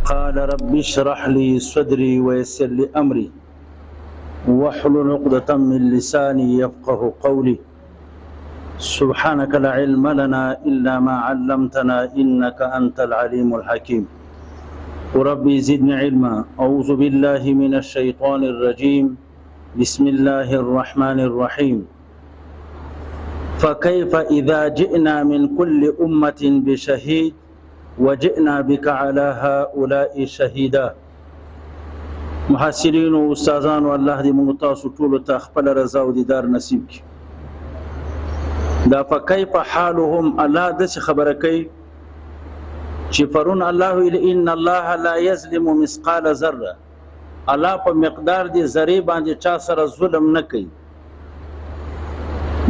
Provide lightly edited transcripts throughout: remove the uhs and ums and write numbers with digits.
قال رب اشرح لي صدري ويسر لي أمري واحلل عقدة من لساني يفقه قولي سبحانك لا علم لنا إلا ما علمتنا إنك أنت العليم الحكيم وربي زدني علما أعوذ بالله من الشيطان الرجيم بسم الله الرحمن الرحيم فكيف إذا جئنا من كل أمة بشهيد وجئنا بك على هؤلاء شهيدا. محسنین و استادان والله دې موږ تاسو ټول ته خپل رضا او دیدار نصیب کړي. دا فكيف حالهم الله داسې خبره کوي چې فرون الله ان الله لا يظلم مثقال ذره، الله په مقدار دې ذره باندې چا سره ظلم نه کوي.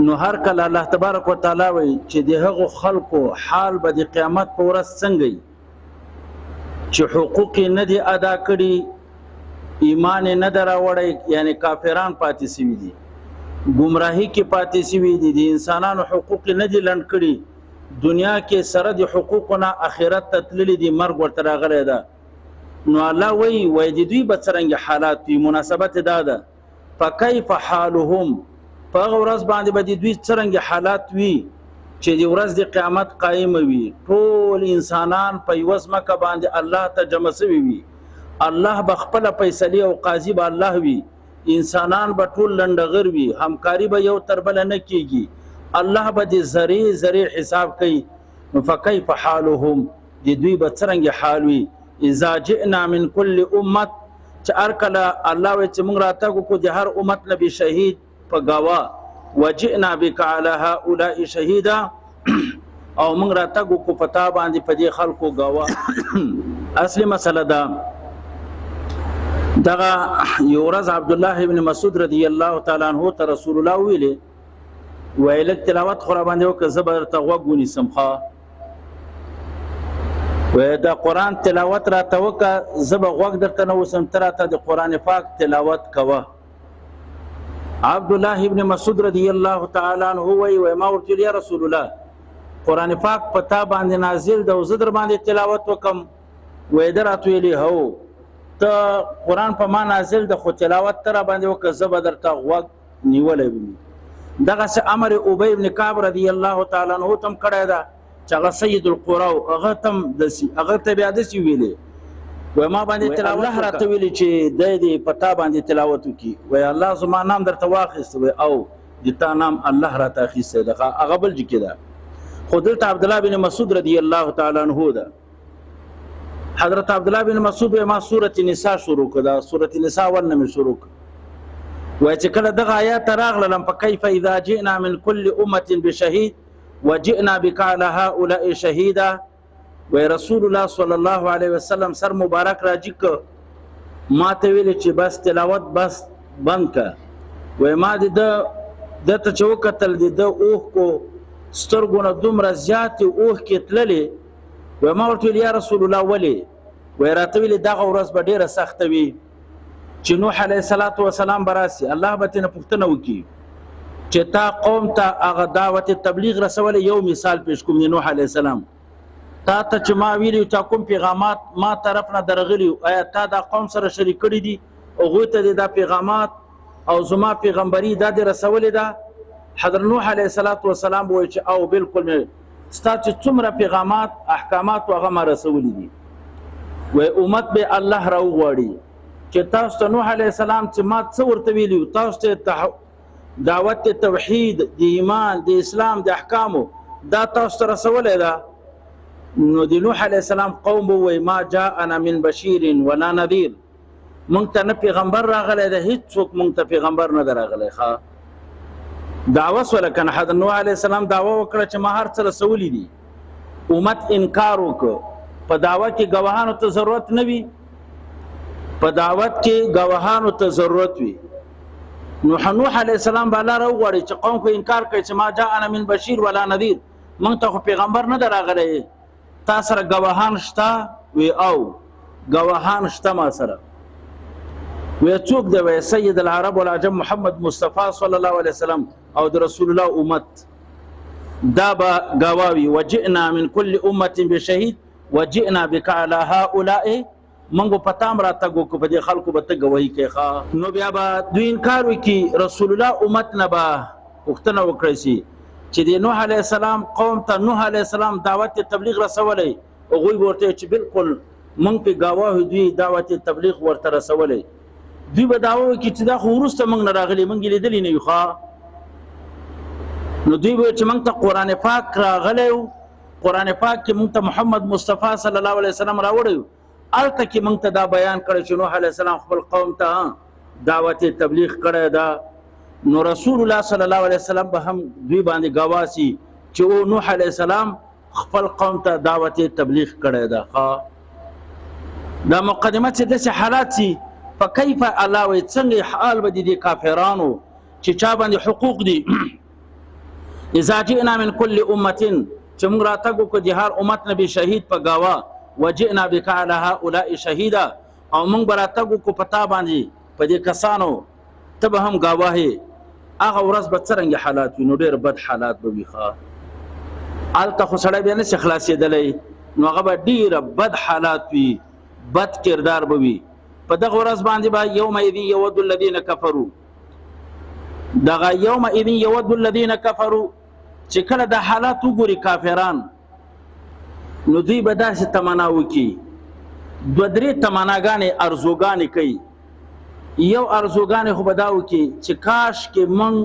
نو هر کله الله تبارک وتعالى وایي چې د هغو خلکو حال به د قیامت په ورځ څنګه وي چې حقوق نه دي ادا کړي، ایمان نه دی راوړی، یعنی کافران پاتې سوي دي، ګمراهي کې پاتې سوي دي، د انسانانو حقوق نه دي لنډ کړي، دنیا کې سره د حقوقونه آخرت ته تللي دي، مرګ ورته راغلی ده. نو الله وایي د دوی به څرنګه حالات وي. مناسبت دا ده فکیف حالهم، په هغه ورځ باندې به د دوی څرنګه حالات وي چې د ورځ د قیامت قائم وي. ټول انسانان په یوه ځمکه باندې الله ته جمع سوي وي، الله به خپله فیصلې او قاضي به الله وي، انسانان به ټول لنډغر وي، همکاري به یو تر بله نه کېږي، الله به د ذرې ذرې حساب کوي. نو فکیف حالهم، د دوی به څرنګه حال وي اذا جئنا من كل امت، چې هر کله الله وایي چې موږ راتګ وکړو د هر امت نه بشهید په ګواه، وجئنا بك على هؤلاء شهيدا، او موږ راتګ وکړو په تا باندې په دې خلکو ګواه. اصلي مسله ده دغه یو ورځ عبد الله ابن مسعود رضی الله تعالی عنہ ته رسول الله ویلې ویل تلاوت خو را باندې وکړه زه به درته غوږ ونیسم، و د قرآن تلاوت راته وکړه زه به غوږ درته نه وسم، ته راته د قرآن پاک تلاوت کوه. عبد الله ابن مسعود رضی الله تعالی عنہ وی ما ورته یا رسول الله قرآن پاک په تا باندې نازل ده او زه در باندې تلاوت وکم؟ وی در راته ویلي هو ته قرآن په ما نازل ده خو تلاوت ته را باندې وکړه زه به درته غوږ نیولی وي. دغسې امر ابی ابن کعب رضی الله تعالی عنہ تم کړی ده چې هغه سید القرا هغه تم داسې هغه ته بیا داسې ویلې وای ما باندې تلاوت الله راته ویلي چې د دې پتا باندې تلاوت وکي، وای الله زما نام درته واخیست وای او د تا نام الله راته اخیستی ده، هغه بل ځای کې ده. خو دلته عبدالله بن مسعود رضی الله تعالی عنہ ده. حضرت عبدالله بن مسعود ما سورة نساء شروع کړه، سورة نساء ولنه مې شروع کړه. وای چې کله دغه آیات راغلل فکیف اذا جئنا من كل امة بشهید وجئنا بك على هؤلاء شهيدا، وی رسول الله صلی الله علیه وسلم سر مبارک راجی که ما ته ویل چې بس تلاوت بس بند که. وی ما د ته چې وکتل د اوښ کو سترګونه دومره زیاتې اوښکې تللې، وی ما ورته ویل یا رسول الله ولې؟ وی راته ویلې دغه ورځ به ډېره سخته وي چې نوح علیه الصلاة وسلام به راسي، الله به ترنه پوښتنه وکړي چې تا قوم ته هغه دعوت تبلیغ رسولی. یو مثال پیش کوم د نوح علیه السلام، تا ته چې ما ویلي تا کوم پیغامات ما طرف نه درغلي، آیا تا دا قوم سره شریک کړي دي؟ هغوی ته دا پیغامات او زما پیغمبري دا دې رسولې ده؟ حضرت نوح علیه الصلاة وسلام وایي چې او بالکل ستا چې څومره پیغامات احکامات هغه ما رسولي دي. وایي امت به الله راوغواړي چې تاسو ته نوح علیه السلام چې ما څه ورته ویلي، تاسو ته دعوت توحید د ایمان د اسلام د احکامو دا تاسو ته رسولې ده. نو د نوح علیه السلام قوم وی ما جاءنا من بشیر ولا نذیر، مونږ ته نه پیغمبر راغلی ده، هیڅوک مونږ ته پیغمبر نه ده راغلی. دعوه سوله کنه حضرت نوح علیه السلام دعوه وکړه چې ما هر څه رسولی دي، امت انکار وکړه. په دعوه کې ګواهانو ته ضرورت نه وي، په دعوت کې ګواهانو ته ضرورت وي. نوح علیه السلام به الله راوغواړي چې قوم خو انکار کوي چې ما جاءنا من بشیر ولا نذیر، مونږ ته خو پیغمبر نه ده راغلی، تا سره ګواهان شته؟ وی او ګواهان شته ما سره. وی څوک دی؟ وی سید العرب والعجم محمد مصطفی صلی الله علیه وسلم او د رسول الله امت دا با گواوی وجئنا من كل امه بشهید وجئنا بك على هؤلاء منګو پتام راتګ وکړو په دې خلکو به ته ګواهي کوې. نو بیا به دوی انکار وکړي، رسول الله امت نه به پوښتنه وکړی شي چې د نوح علیه السلام قوم ته نوح علیه السلام دعوت تبلیغ رسولی، هغوی به ورته چې بالکل موږ پې ګواه دوی دعوت تبلیغ ورته رسولی. دوی به دعوه وکړي چې دا خو وروسته موږ نه راغلي، موږ یې لیدلي نه یو. نو دوی به چې موږ ته قرآن پاک راغلی و، قرآن پاک کې موږ ته محمد مصطفی صلی الله علیه وسلم راوړی و، هلته کې موږ ته دا بیان کړی چې نوح علیه السلام خپل قوم ته دعوت تبلیغ کړی ده. نو رسول الله صلی الله علیه وسلم به هم دوی باندې ګواه سي چې او نوح علیه السلام خپل قوم ته دعوت تبلیغ کړی ده. دا مقدمه چې داسې حالات سي، فکیف الله وایي څنګه حال به د دې کافرانو چې چا باندې حقوق دي. اذا جئنا من كل امه چې موږ راتګ وکړو د هر امت نه به شهید په ګواه، وجئنا بک علی هؤلاء شهیدا، او موږ به راتګ وکړو په تا باندې په دې کسانو ته به هم ګواهې. هغه ورځ به څرنګه حالات وي؟ نو ډېر بد حالات به وي. هلته خو سړی بیا نشي خلاصېدلی، نو هغه به ډېره بد حالات وي، بد کردار به وي. په دغه ورځ باندې به یومئذ یود الذین کفروا، دغه یومئذ یود الذین کفروا چې کله د حالات وګوري کافران، نو دوی به داسې تمنا وکړي، دوه درې تمناګانې ارزوګانې کوي. یو ارزوګانې خو به دا وکړي چې کاش کې موږ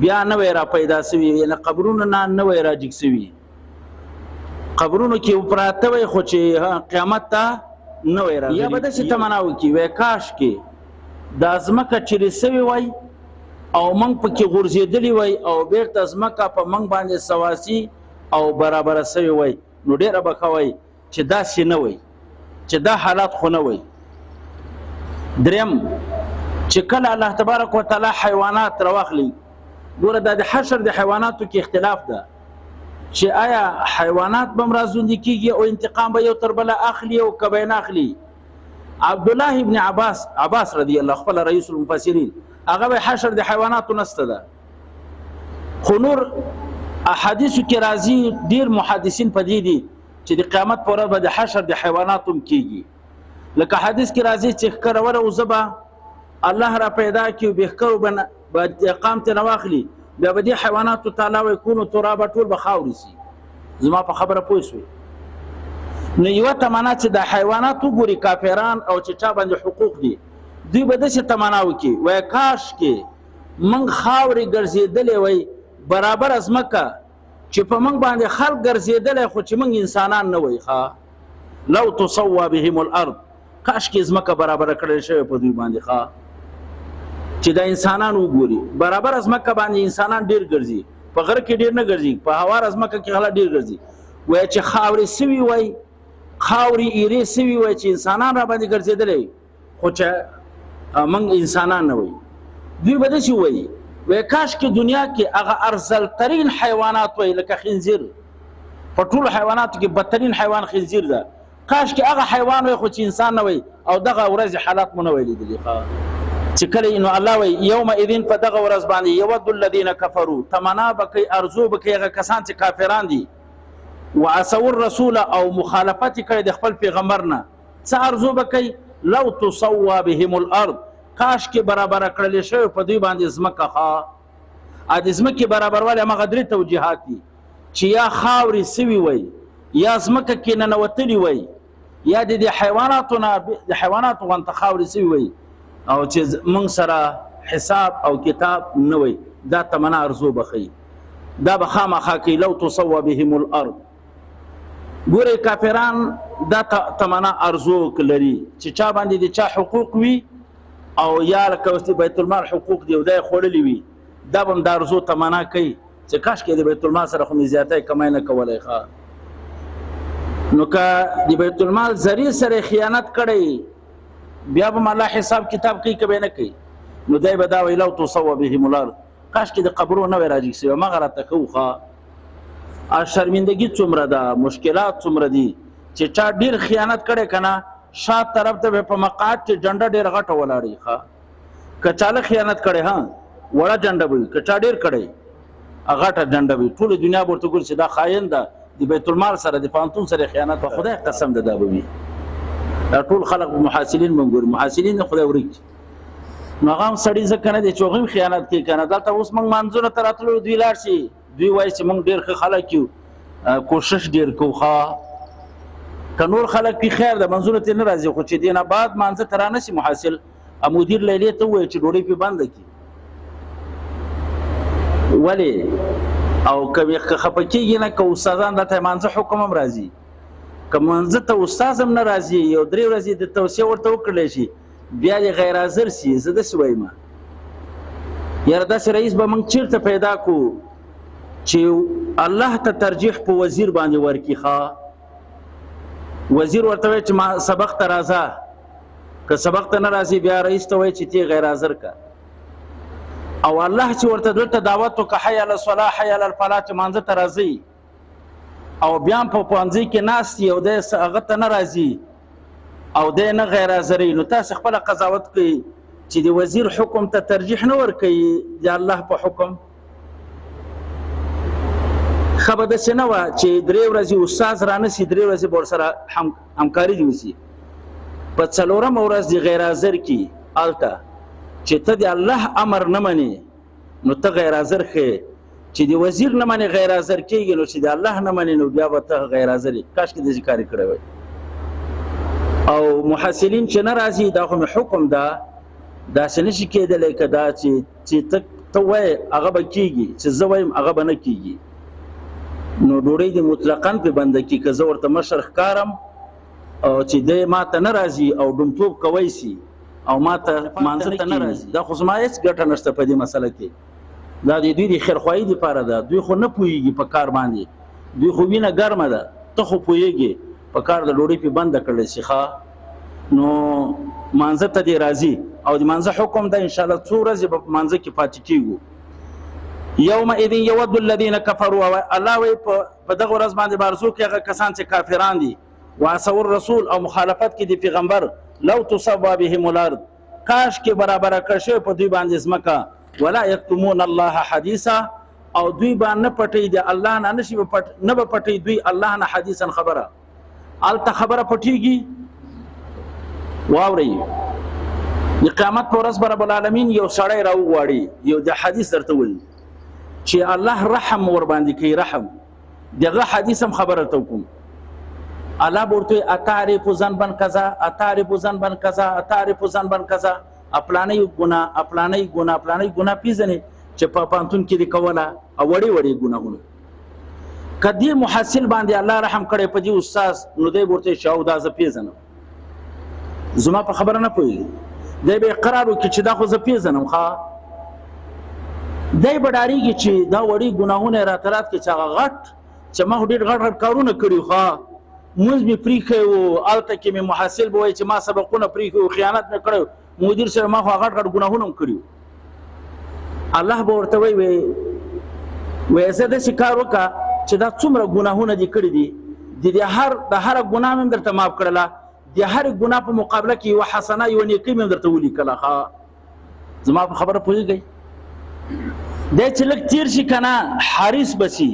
بیا نه وی را پیدا سوي، یعنې قبرونو نه نه وی را جګ سوي، قبرونو کې پراته وی خو چې قیامت ته نه وی راغلي. یا به داسې تمنا وکړي وی کاش کې دا ځمکه چیرې سوي وی او موږ پکې غورځېدلي وی او بېرته ځمکه په موږ باندې سواسي او برابره سوي وی. نو ډېره به ښه وی چې داسې نه وی، چې دا حالات خو نه وی. دریم چې کله الله تبارک وتعالی حیوانات راواخلي، ګوره دا د حشر د حیواناتو کې اختلاف ده چې آیا حیوانات به هم راژوندي کېږي او انتقام به یو تر بله اخلي او که به یې نه اخلي. عبدالله ابن عباس رضی الله خپل رئیس المفسرین، هغه به حشر د حیواناتو نسته ده. خو نور احادیثو کې راځي، ډېر محدثین په دې دي چې د قیامت په ورځ به د حشر د حیواناتو هم کېږي. لکه حدیث کې راځي چې ښکروله او زه به الله را پیدا کړي او بهښکرو به انتقام ترې واخلي، بیا به دې حیواناتو تعالی وایي کونو ترابه ټول به خاورې سي. زما په خبره پوه شوې؟ نو یوه تمنا چې د حیوانات وګوري کافران او چې چا باندې حقوق دي، دوی به داسې تمنا وکړي وایي کاش کې موږ خاورې ګرځېدلې وای برابر ځمکه چې په موږ باندې خلک ګرځېدلی خو چې موږ انسانان نه وای. لو تصوى بهم الارض، کاش کې ځمکه برابره کړل شوې په دوی باندې. چې د انسانان وګوري برابر ځمکه باندې انسانان ډېر ګرځي، په غره کې ډېر نه ګرځي، په هواره ځمکه کې خلک ډېر ګرځي. وایي چې خاورې سوي وای، خاورې ایرې سوي وای چې انسانان را باندې ګرځېدلی خو چې موږ انسانان نه وای. دوی به داسې وایي وایي کاش کې دنیا کې هغه ارذل ترین حیوانات وای لکه خنزیر، په ټولو حیواناتو کې بدترین حیوان خنزیر ده، کاش کې هغه حیوان وای خو چې انسان نه وای. او دغه ورځ حالات مو نه وای لیدلي. چې کله نو الله وای یومئذ په دغه ورځ باندې یود الذین کفروا، تمنا به کوي ارزو به کوي هغه کسان چې کافران دي، وعصوا الرسول او مخالفت کړي د خپل پیغمبر نه. څه ارزو به کوي؟ لو تصوى بهم الارض، کاش کې برابر کړل شوی په دوی باندې ځمکه. ا د ځمکې برابروالی هغه درې توجیهات دي چې یا خاورې سوي وای، یا ځمکه کې ننوتلي وای، یا د حیواناتو نه د حیواناتو غونته خاورې سوي وای، او چې موږ سره حساب او کتاب نه وای. دا تمنا ارزو بخي، دا به خامخا کوي لو تصوى بهم الارض. ګورئ کافران دا تمنا ارزو لري چې چا باندې د چا حقوق وي او یا لکه بیت المال حقوق دی او دا خوړلي وي، دا به هم دا ارزو تمنا کوي چې کاش کې د بیت المال سره خو مې زیاتی کمای نه کولی. نو که د بیت المال ذریعې سره خیانت کړی بیا به الله حساب کتاب کوي که به نه کوي. نو دی به دا وایي لو تصوى بهم الارض، کاش کې د قبرو نه وی راجګ شوی مغه راته کوو. شرمندګي څومره ده، مشکلات څومره دي چې چا ډېر خیانت کړی که نه، شا طرف ته به په مقعد چې جنډه ډېر غټه ولاړي. که چاله خیانت کړی وړه جنډه به وي، که چا ډېر کړی غټه جنډه وي، ټوله دنیا به ورته ګوري چې دا خاین ده، د بیت المال سره د پانتون سره خیانت، په خدای قسم ده دا به وي. ټول خلق محاسلین منګور محاسلین خدای ورک نو هغه سړی ځکه نه دی چې هغه خیانت کوي کنه دلته اوس موږ منځونه تر اتلو دوی لاړ شي دوی وایي چې موږ ډېر ښه خلک یو کوشش ډېر کوو ښه که نور خلک پې خیر ده منځونه ترې نه راځي خو چې دې نه بعد مانځه ته رانه شي محاسل مدیر لیلې ته ووایي چې ډوډۍ پې بنده کړي ولې او که خفه کېږي نه که استادان دلته مانځه حکم هم راځي که منځه ته استاد هم نه راځي یو 3 ورځې د توصیه ورته وکړلی شي بیا دې غیر حاضر شي زه داسې وایم یاره داسې رئیس به موږ چېرته پیدا کړو چې الله ته ترجیح په وزیر باندې ورکړي ښه وزیر ورته وایي چې ما سبق ته راځه که سبق ته نه راځي بیا رئیس ته وایي چې تی غیر حاضر که او الله چې ورته دلته دعوت وکړه حی علی الصلاح حی علی الفلاح چې مانځه ته راځئ او بیا په پوهنځي کې ناست یو دی هغه ته نه راځي او دی نه غیر حاضروي نو تاسې خپله قضاوت کوئ چې د وزیر حکم ته ترجیح نه ورکوي د الله په حکم ښه به داسې نه وه چې 3 ورځې استاد رانه سي 3 ورځې به ورسره همکاري دې وسي په 4مه ورځ د غیر حاضر کي هلته چې ته د الله امر نه منې نو ته غیر حاضر ښې چې د وزیر نه منې غیر حاضر کېږي نو چې د الله نه منې نو بیا به ته غیر حاضر یې کاشکې داسې کار یې کړی وی او محاسلین چې نه راځي دا خو مې حکم ده داسې نشي کېدلی که دا چې ته وایې هغه به کېږي چې زه وایم هغه به نه کېږي نو ډوډۍ دې مطلقاً پې بنده کړي که زه ورته مشر ښکارم او چې دی ما ته نه راځي او ډومتوب کوی سي او ما ته مانځه ته نه راځي دا خو زما هېڅ ګټه نشته په دې مسله کې دا د دوی د خیرخواهي دپاره ده دوی خو نه پوهېږي په کار باندې دوی خو وینه ګرمه ده ته خو پوهېږې په کار د ډوډۍ پې بنده کړلی شي ښه نو مانځه ته دې راځي او د مانځه حکم ده انشاءالله څو ورځې به په مانځه کې پاتې کېږو یومئذ یود الذین کفروا الله وایي په دغه ورځ باندې به ارزو کوي هغه کسان چې کافران دي وعصوا الرسول او مخالفت کې د پیغمبر لو تسوا بهم الارض کاش کې برابره کړ شوی په دوی باندې ځمکه ولا یکتمون الله حدیثا او دوی به نه پټوي د الله نه نشي نه به پټوي دوی الله نه حدیثا خبره هلته خبره پټېږي واورئ د قیامت په ورځ به رب العالمین یو سړی راوغواړي یو د حدیث درته وایي چې الله رحم ور باندې کوي رحم دغه حدیث هم خبره ته وکړم الله به ورته وایي اتعرف ذنبا کذا اتعرف ذنبا کذا اتعرف ذنبا کذا افلانی ګناه افلانی ګناه افلانی ګناه پیژنې چې په پانتون کې دې کوله او وړې وړې ګناهونه که دې محصل باندې الله رحم کړی په دې استاذ نو دی به ورته وایي چې او دا زه پیژنم زما په خبره نه پوهېږي دی به اقرار وکړي چې دا خو زه پیژنم ښه دی به ډارېږي چې دا وړې ګناهونه یې راته رات کړي چې هغه غټ چې ما خو ډېر غټ غټ کارونه کړي ښه مونځ مې پرېښی و هلته کې مې محصل به وایي چې ما سبقونه پرېښي و خیانت مې کړی مدیر سره ما خو غټ غټ ګناهونه هم کړي الله به ورته وایي وایي زه داسې کار وکړه چې دا څومره ګناهونه دې کړي دي د هره ګناه مې درته معاف کړله د هرې ګناه په مقابله کې یوه حسنه یوه نیکۍ مې درته ولیکله ښه زما په خبره پوهېږئ دی چې لږ تېر شي که نه حریص به شي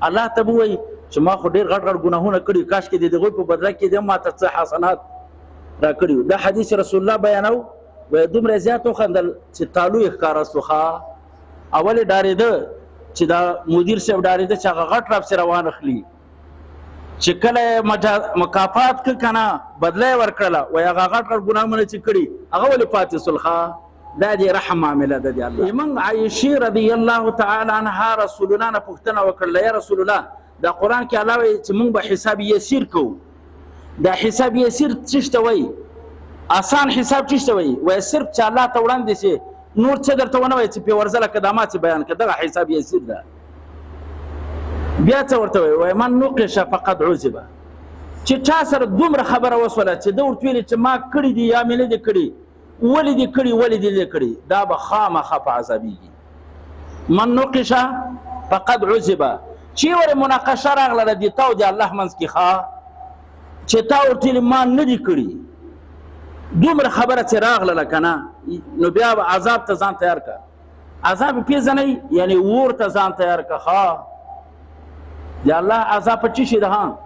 الله ته به وایي چې ما خو ډېر غټ غټ ګناهونه کړي کاشکې د هغوی په بدله کې دې ما ته څه حسنات راکړي دا حدیث رسول الله بیانو وایي دومره زیات وخندل چې تالو یې ښکاره سو ښه اول یې ډارېده چې دا مدیر صاحب ډارېده چې هغه غټ راپسې روان اخلي چې کله مکافات که که نه بدله یې ورکړله وایي هغه غټ غټ ګناهونه چې کړي هغه ولې پاتې سول ښه دا د رحم معامله ده د الله موږ عایشې رضی الله تعالی عنها رسول الله نه پوښتنه وکړله یا رسول الله دا قرآن کې الله وایي چې موږ به حساب یسیر کوو دا حساب یسیر څه ته وایي آسان حساب څه ته وایي وایي صرف چې الله ته وړاندې شي نور څه درته ونه وایي چې پې ورځله که دا ما څه بیان کړه دغه حساب یسیر ده بیا څه ورته وایي من نقش فقد عذبه چې چا سره دومره خبره وسوله چې ده ورته ویلې چې ما کړي دي یا مې نه دي کړي ولې دې کړي ولې دې نه کړي دا به خامخا په عذابېږي من نقش فقد عذبه چې ورې مناقشه راغله د تا او د الله منځ کې ښه چې تا ورته ویلې ما نه دي کړي دومره خبره چې راغله که نه نو بیا به عذاب ته ځان تیار کړه عذاب یې پېژنئ یعنې اور ته ځان تیار کړه ښه د الله عذاب په څه شي ده ها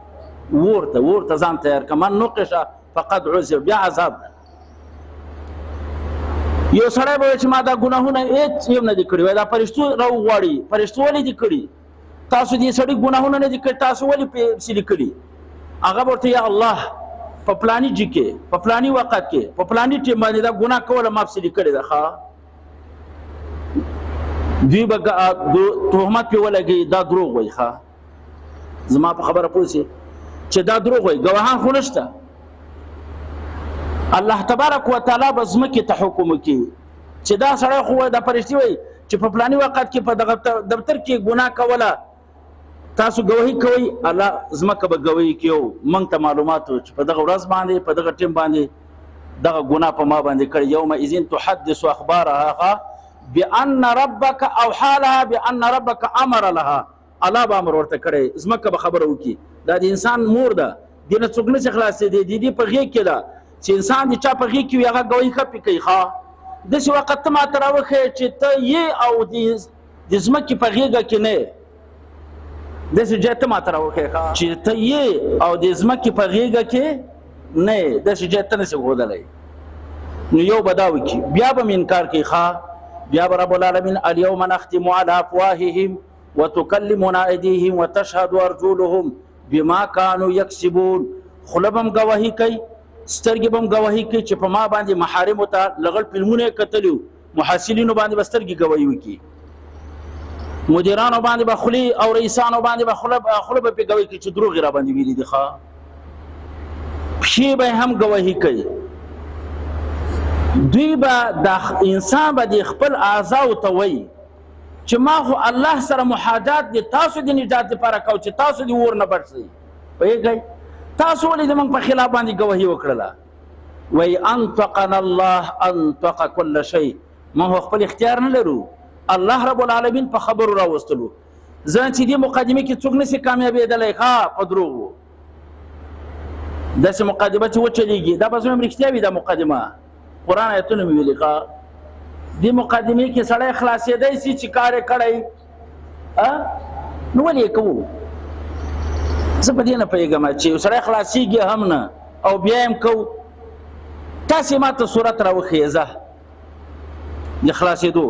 اور ته ځان تیار کړه من نقشه فقد عذب بیا عذاب یو سړی به چې ما دا ګناهونه هېڅ یو نه دي کړي وای دا فرشتو راوغواړي فرشتو ولې دي کړي تاسو دې سړي ګناهونه نه دي کړي تاسو ولې پسې لیکلي هغه به ورته یا الله په فلاني جي کې په فلاني وخت کې په فلاني ټیم باندې دا ګناه کوله ما پسې لیکلې ده ښه دوی به تهمت پرې ولګي دا دروغ وایي ښه زما په خبره پوه شئ چې دا دروغ وایي ګواهان خو نشته الله تبارک وتعالی به ځمکې ته حکم وکړي چې دا سړی خو دا فرشتي وایي چې په فلاني وخت کې په دغه دفتر کې ګناه کوله تاسو ګواهي کوئ الله ځمکه به ګواهي کوي موږ ته معلومات چې په دغه ورځ باندې په دغه ټیم باندې دغه ګناه په ما باندې کړی یومئذ تحدث اخبارها بأن ربك اوحى لها بأن ربك امر لها الله به امر ورته کړی ځمکه به خبره وکړي دا د انسان مور ده دې نه څوک نشي خلاصېدی دې په غېږ کې ده چې انسان د چا په غېږ کې وي هغه ګواهي خپې کوي ښه داسې وخت ته ماته راوښیې چې ته یې او د ځمکې په غېږه کې نه یې داسې ځای ته ماته راوښیې چې ته یې او د ځمکې په غېږه کې نه یې داسې ځای ته نشي ښودلی نو یو به دا وکړي بیا به مې انکار کوي ښه بیا به رب العالمین اليوم نختم على افواههم وتكلمنا ايديهم وتشهد ارجلهم بما كانوا يكسبون خوله به هم ګواهي کوي سترګې به هم ګواهي کوي چې په ما باندې محارمو ته لغړ فلمونه یې کتلي محصلینو باندې به سترګې ګواهي وکړي مدیرانو باندې به خولې او رئیسانو باندې به خوله به پرې ګواهي کوي چې دروغ یې راباندې ویلي دي ښه پښې به هم ګواهي کوي دوی به د انسان به د خپل اعضاو ته وایي چې ما خو الله سره محاجات دي تاسو د نجات لپاره کو چې تاسو د اور نه بچ شئ پوهېږئ تاسو ولې زموږ په خلاف باندې ګواهي وکړله وایي انطقنا الله انطق كل شی موږ خپل اختیار نه لرو الله رب العالمین په خبرو راوستلو ځان چې دې مقدمې کې څوک نشي کامیابېدلی ښه په دروغو داسې مقدمه چې وچلېږي دا به زموږ رښتیا وي دا مقدمه قرآن آیتونه مې ویلي ښه دې مقدمې کې سړی خلاصېدی سي چې کار یې کړی نو ولې یې کوو زه په دې نه پوهېږم چې یو سړی خلاصېږي هم نه او بیا یې هم کوو تاسې ما ته صورت راوښیږه د خلاصېدو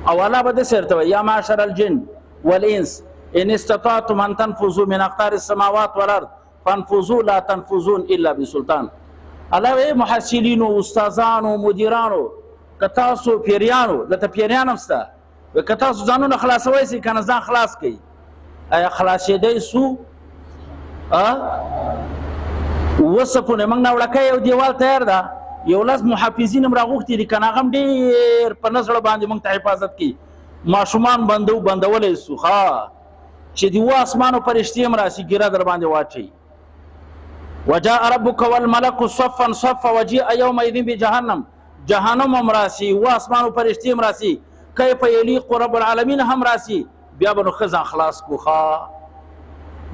او الله به داسې درته وایي یا معشر الجن والانس ان استطعتم ان تنفذوا من اقطار السماوات والارض فانفذوا لا تنفذون الا بسلطان الله وایي محصلینو استادانو مدیرانو که تاسو پیریانو دلته پیریان هم شته که تاسو ځانونه خلاصوی سئ که نه ځان خلاص کوئ آیا خلاصېدی سو اووه صفونه موږ نه وړکه یو دیوال تیار ده یو لس محافظین هم راغوښتي دي که نه هغه هم ډېر په نه زړه باندې موږ ته حفاظت کوي ماشومان بندولی سو ښه چې د اووه اسمانو فرشتې هم راشي ګیره در باندې واچوي وجاء ربك والملك صفا صفا وجيء يومئذ بجهنم جهنم هم راسي واسمانو فرشتي هم راسي كيف يليق رب العالمين هم راسي بیا به نو ښه خلاص کو ښه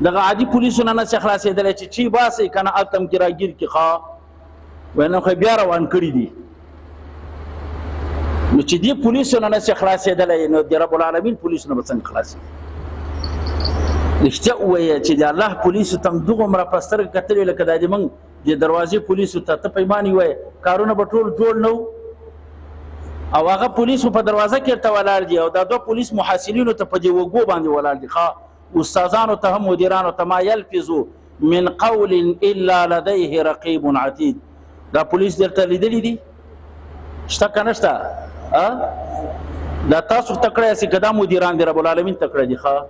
دغه عادي پولیسو نه نشي خلاصېدلی چې چی باسئ که نه هلته هم ګیراګیر کړي ښه وایي نن خو بیا روان کړي دي نو چې دې پولیسو نه نشي خلاصېدلی نو د رب العالمین پولیسو نه به څنګه خلاصي رښتیا ووایه چې د الله پولیسو ته هم دوغومره په سترګه کتلې لکه دا د موږ د دروازې پولیسو ته ته پیمانې ووایه کارونه به ټول جوړ نه او هغه پولیسو په دروازه کې ورته ولاړ دي او دا دوه پولیس محصلینو ته په دې وږو باندې ولاړ دي ښه استادانو ته هم مدیرانو ته ما یلفظو من قول الا لديه رقیب عتید دا پولیس درته لیدلی دي شته که نشته دا تاسو تکړه یاستئ که دا مدیران دي رب العالمین تکړه دي ښه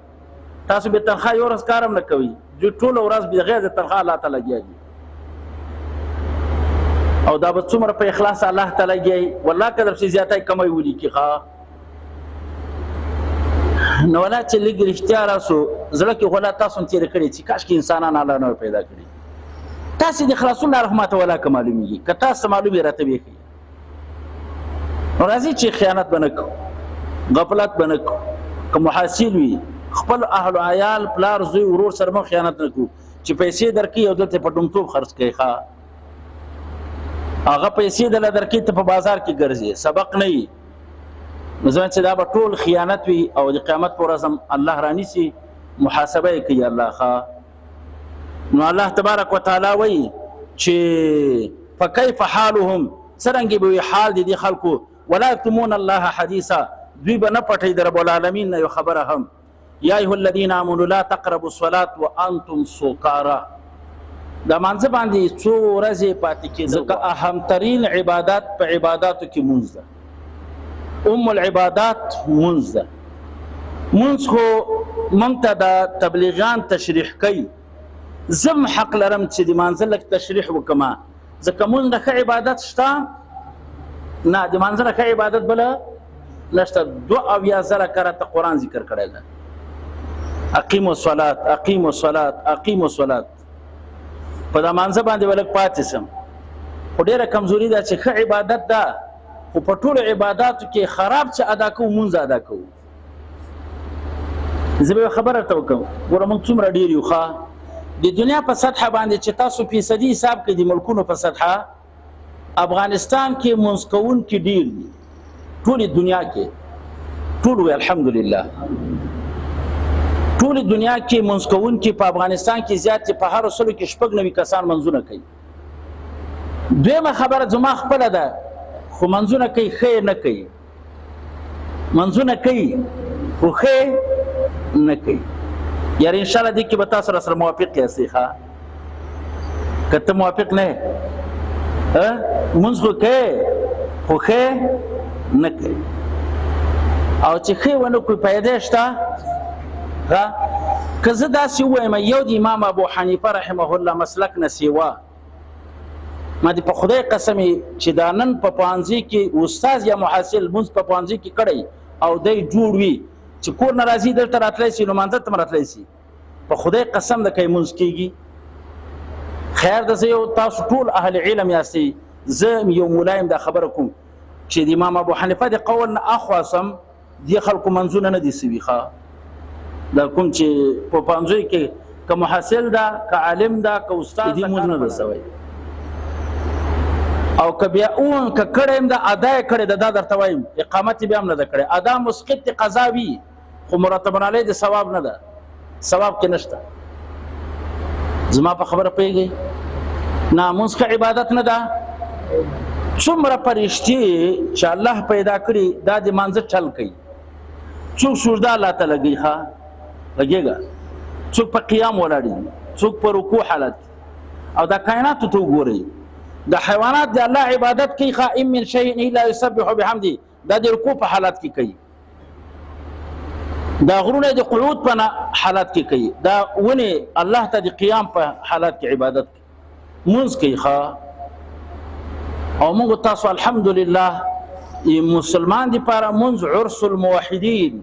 تاسو به تنخواه یو ورځ کار هم نه کوي ټوله ورځ بغیر د تنخواه الله ته لګیا دي او دا به څومره په اخلاص الله ته لګیایي والله که درپسې زیاتی کمی ولیکي ښه نو والله چې لږ رښتیا راسو زړه کې غلا تاسو هم تېره کړې چې کاشکې انسانان الله نه پیدا کړي تاسې د خلاصون لاره ماته والله که معلومېږي که تاسو ته معلوم یې راته وښیي نو راځئ چې خیانت به نه کوو غفلت به نه کوو که محاصل وي خپل اهل و عیال پلار زوی ورور سره مو خیانت نه کوو چې پیسې درکړي او دلته په ډومتوب خرڅ کوي ښه هغه پیسې دله درکړي ته په بازار کې ګرځي سبق نه وي نو ځان چې دا به ټول خیانت وي او د قیامت په ورځ هم الله رانیسي محاسبه یې کوي الله ښه نو الله تبارک وتعالی وایي چې فكيف حالهم څرنګه به حال دي خلکو ولا يكتمون الله حديثا دوی به نه پټي در رب العالمین نه خبره هم یا ایها الذين امنوا لا تقربوا الصلاه وانتم سکارى دا مانځ باندې څو ورځې پاتې کېږي ځکه اهم ترین عبادت په عبادتو کې مونږ ده العبادات مونږ ده مونږ خو مونږ ته د تبلیغیان تشریح کوي زم حق لرم چې د مانځلک تشریح وکما ځکه مونږ د عبادت شته نه د مانځلک عبادت بل نشته 22 کرته قرآن ذکر کړی ده اقیموا الصلاة اقیموا الصلاة اقیموا الصلاة په دا مانځه باندې ولک پاتې سم خو ډیره کمزوري ده چې ښه عبادت ده خو په ټولو عباداتو کې خراب چې ادا کوو مونځ ادا کوو زه به خبره ته وکم ګوره موږ څومره ډیر یو ښه د دنیا په سطح باندې چې تاسو فیصدي حساب کې د ملکونو په سطح افغانستان کې مونځ کوونکي ډیر دي ټول دنیا کې ټول الحمدلله ټول دنیا کې مونځ کوونکي په افغانستان کې زیات په هر سلو کې 90 کسان منځونه کوي دویمه خبره زما خپل ده خو منځونه کوي خیر نه کوي منځونه کوي خو خیر نه کوي یار ان شاء الله دې کې به تاسو سره موافق یاستئ ښا کته موافق نه مونږ خو کوي خو خیر نه کوي او چې خیر ونه کوي پیدا شته ها که زه داسې ووایم یو د امام ابو حنیفه رحمه الله مسلک نه سیوا ما دې په خدای قسم چې دا نن په پوهنځي کې استاد یا محصل مونږ په پوهنځي کې کړی او دی جوړ وي چې کور نه راځي دلته راتلی سي نو مانځه ته راتلی سي په خدای قسم د کوي مونځ کېږي خیر د زه یو تاسو ټول اهل علم یاستئ زه یو ملایم دا خبره کوم چې د امام ابو حنیفه د قول نه اخواسم دې خلکو منځونه نه دي سوي ښه دا کوم چې په پوهنځي کې که محصل ده که عالم ده که استاد دې مونځ نه ده سوی او که بیا اون که کړم د ادا کړی د دا درته وایم اقامت بیا هم نه ده کړی ادا مسقط قضا وي خو مرتب علی د ثواب نه ده ثواب کې نشته زما په خبره پیږي ناموس که عبادت نه ده څومره پرشتي چې الله پیدا کړي دا د مانځه چل کوي څوک سجده الله ته لګي ښه لګيږي څوک په قیام ولاړ څوک په رکوع حالت او دا کائنات ته وګورئ د حیوانات د الله عبادت کوي خائم من شيء الا يسبح بحمده دا د رکوع په حالت کې کوي دا غرونه د قعود په حالت کې کوي دا ونه الله ته د قیام په حالت کې عبادت مونږ کوي ښا او موږ تاسو الحمدلله مسلمان دي لپاره مونږ عرس الموحدین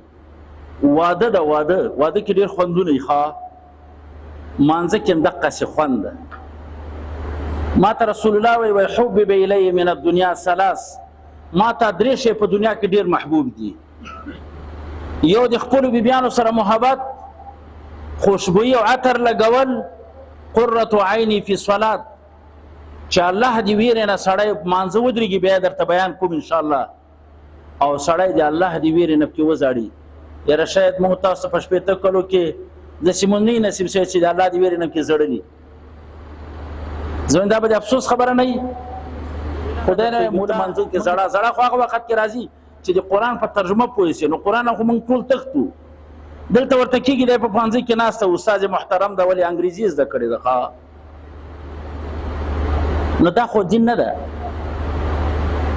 واده ده واده کې ډیر خوندونه ښا مانځه کې دقه څه خوند ما ته رسول الله وی حبب الی من الدنيا ثلاث ما ته درې شی په دنیا کې ډیر محبوب دي یو د خپل بیبیانو سره محبت خوشبوئی او عطر لګول قرة عینی فی الصلاة چې الله دی ویره نه سړی مانځه ودرېږي بیا درته بیان کوم ان شاء الله او سړی دی الله دی ویره نه کې وزاړي یاره شاید مو تاسو په شپې ته کلو کې د سیمونی نصیب شي چې الله دی ویره نه کې زړلی زنده به افسوس خبره نه خدای نه موږ منځو کې زړه خو هغه وخت کې راځي چې د قران په ترجمه پوي شي نو قران خو موږ ټول تختو دلته ورته کېږي د په پانځي کې ناسته استاد محترم دا ولی انګریزي زده کړی ده نو دا خو دین نه ده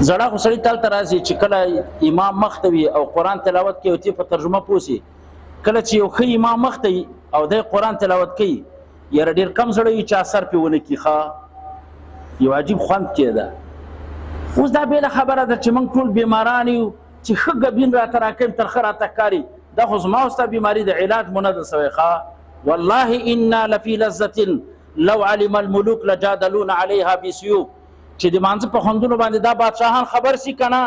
زړه خو سړی تل ترازي چې کله امام مختوي او قران تلاوت کوي او تی په ترجمه پوسي کله چې یو خې امام مختوي او د قران تلاوت کوي یاره ډیر کم زړی چې اثر پیونه کی ښا یو عجیب خوند کېده اوس دا بیل خبره ده چې موږ ټول بیماران یو چې ښه ګبین را تراکم تر خره تکاری دا خو زما واست بیماری د علاج مونږ د سوي ښا والله انا لفي لذه لو علم الملوك لجادلون عليها بسيوف چې د مانځ په خوندونو باندې دا بادشاہان خبر سي کنه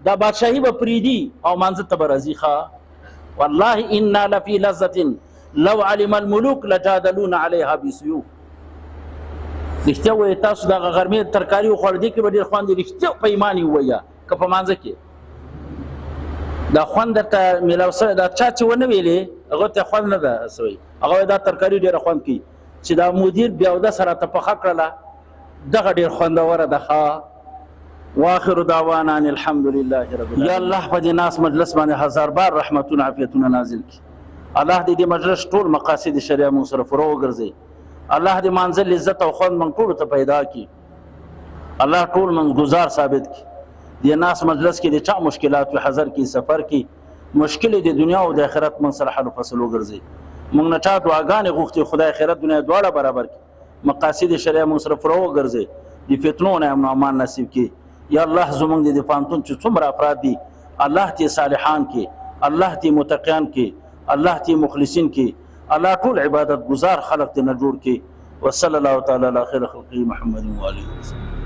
دا بادشاہي به پریدي او مانځ تبرزي ښا والله انا لفي لذه لو علم الملوك لجادلون عليها بسيوف رښتیا وایي تاسو د غرمې ترکاری خوړ دي کې به ډېر خوند رښتیا په ایمان وایي که په مانځه کې دا خوند ته میلاو سره دا چا چې ونه ویلې هغه ته خوند نه ده سوی هغه دا ترکاری ډېر خوند کوي چې دا مدیر بیا د سره ته پخه کړله دغه ډېر خوندوره ده ښه. واخر دعوانا ان الحمد لله رب العالمین. یا الله په دې ناس مجلس باندې هزار بار رحمتونه عافیتونه نازل کړي. الله دې مجلس ټول مقاصد شریعه مون سره پوره وګرځي. الله دې منزل عزت او خوند مونږ ټول ته پیدا کړي. الله ټول مونږ گزار ثابت کړي. دې ناس مجلس کې د چا مشکلات په حاضر کې سفر کې مشکل د دنیا او د آخرت مونږ سره حل فصل وګرځي. مونږ نه چا دعاګانې غوښتي خدای آخرت دنیا دواړه برابر کړي. مقاصد شریعه مون سره پوره وګرځي. د فتنو نه امن امان نصیب کړي. یا الله زمونږ د پانتون چې څومره افراد دي الله ته صالحان کې، الله ته متقیان کې، الله ته مخلصین کې، الله ټول عبادت گزار خلق ته نه جوړ کې. وصلی الله تعالی علی خیر خلقه محمد و علیه وسلم.